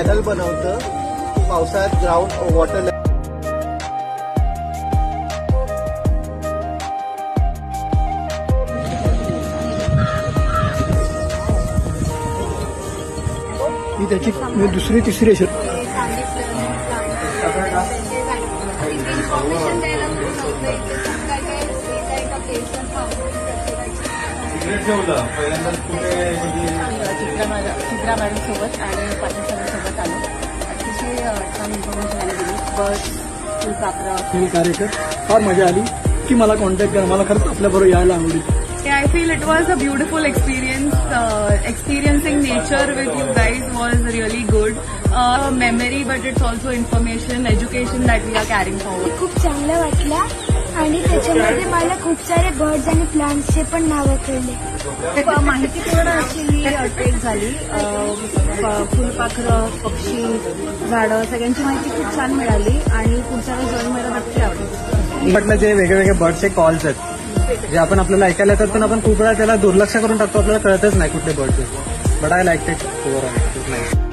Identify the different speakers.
Speaker 1: Channel बनवतं की पावसाळ्यात ग्राउंड वॉटर
Speaker 2: ही त्याची दुसरी तिसरी असेल.
Speaker 3: चित्रा मॅडम सोबत आणि पाटील सोबत आलो. अतिशय छान इन्फॉर्मेशन दिली. बस फुलपाखरं
Speaker 2: कार्यक्रम फार मजा आली की मला कॉन्टॅक्ट करा. मला खरंच आपल्याबरोबर यायला आवडेल.
Speaker 3: I feel it was a beautiful experience. Experiencing nature with you guys was really good. Memory, but it's also information, education that we are carrying forward.
Speaker 4: खूप चांगलं वाटलं आणि त्याच्यामध्ये मला खूप सारे बर्ड्स आणि प्लांट्सचे पण नावं कळले.
Speaker 3: माहितीपूर्ण अशी ही ट्रेक झाली. फुलपाखरं, पक्षी, झाडं सगळ्यांची माहिती खूप छान मिळाली आणि पुढच्या वेळेस जॉईन व्हायला नक्की आवडेल.
Speaker 2: म्हटलं जे वेगवेगळे बर्डचे कॉल्स आहेत जे आपण आपल्याला ऐकायला येतात पण आपण खूप वेळा त्याला दुर्लक्ष करून टाकतो. आपल्याला कळतच नाही कुठले बर्ड्स आहेत. But I like it overall.